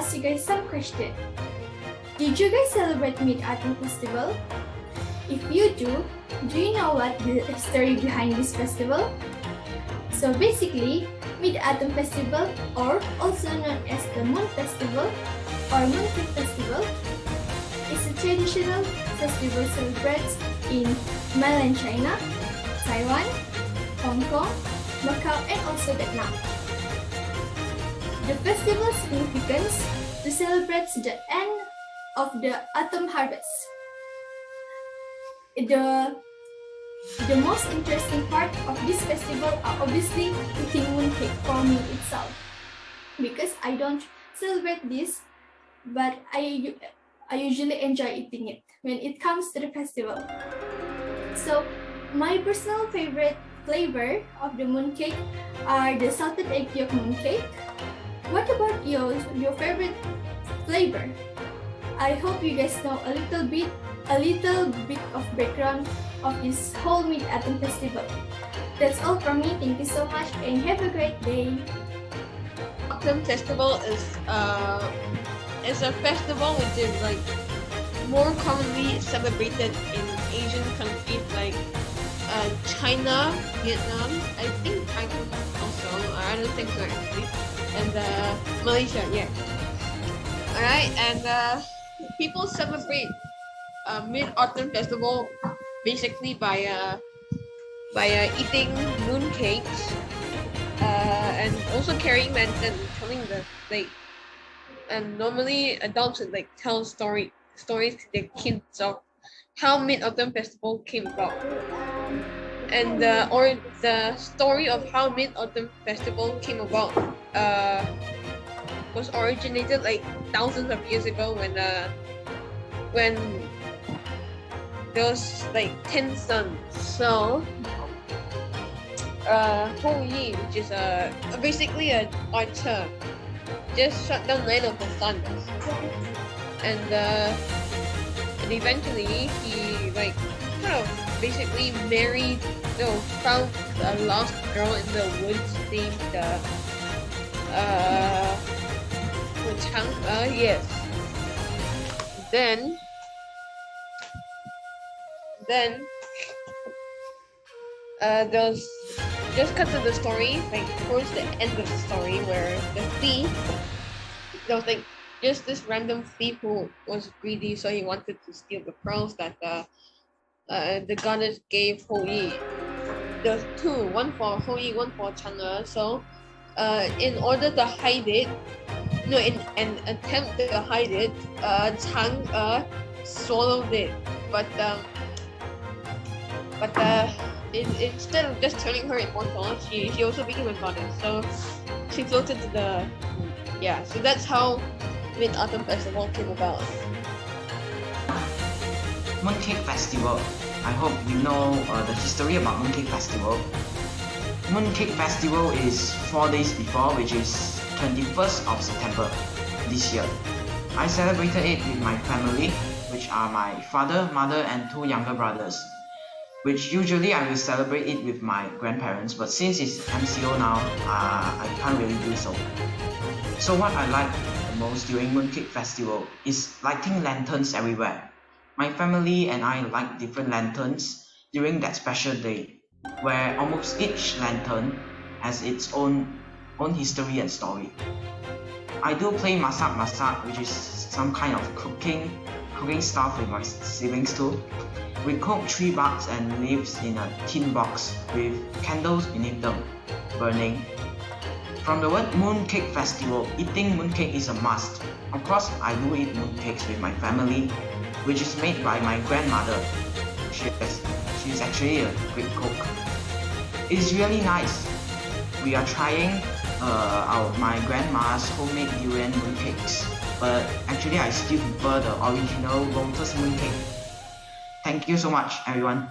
ask you guys some question. Did you guys celebrate Midautumn Festival? If you do you know what the story behind this festival? So basically, Midautumn Festival, or also known as the Moon Festival or Mooncake Festival, is a traditional festival celebrated in mainland China, Taiwan, Hong Kong, Macau, and also Vietnam. The festival's significance to celebrate the end of the autumn harvest. The most interesting part of this festival are obviously eating mooncake for me itself, because I don't celebrate this, but I usually enjoy eating it when it comes to the festival. So my personal favorite flavor of the mooncake are the salted egg yolk mooncake. What about your favorite flavor? I hope you guys know a little bit of background of this whole Midautumn Festival. That's all from me. Thank you so much and have a great day. Autumn Festival is a festival which is like more commonly celebrated in Asian countries like China, Vietnam, I think Thailand also, I don't think so actually, and Malaysia, yeah. Alright, and people celebrate Mid-Autumn Festival basically by eating mooncakes and also carrying lanterns, telling the like, and normally adults would like tell stories to their kids of how Mid-Autumn Festival came about, and or the story of how Mid-Autumn Festival came about was originated like thousands of years ago when there was like 10 suns. So Ho Yi, which is basically an archer, just shot down 9 of the suns, and eventually he like kind of basically found a lost girl in the woods named yes. Then there's just cut to the story, like towards the end of the story, where the thief, there was like just this random thief who was greedy, so he wanted to steal the pearls that the goddess gave Ho Yi. There's 2, one for Ho Yi, one for Chang'e. So in order to hide it, in an attempt to hide it, Chang'e swallowed it, but instead of just turning her immortal, she also became a goddess. So she floated to the so that's how Mid-Autumn Festival came about. Mooncake Festival. I hope you know the history about Mooncake Festival. Mooncake Festival is 4 days before, which is 21st of September this year. I celebrated it with my family, which are my father, mother, and 2 younger brothers. Which usually I will celebrate it with my grandparents, but since it's MCO now, I can't really do so. So what I like the most during Mooncake Festival is lighting lanterns everywhere. My family and I light different lanterns during that special day, where almost each lantern has its own history and story. I do play masak, which is some kind of cooking stuff with my siblings too. We cook 3 barks and leaves in a tin box with candles beneath them, burning. From the word Mooncake Festival, eating mooncake is a must. Of course, I do eat mooncakes with my family, which is made by my grandmother. She's actually a great cook. It's really nice. We are trying my grandma's homemade durian mooncakes, but actually I still prefer the original Lotus mooncake. Thank you so much, everyone.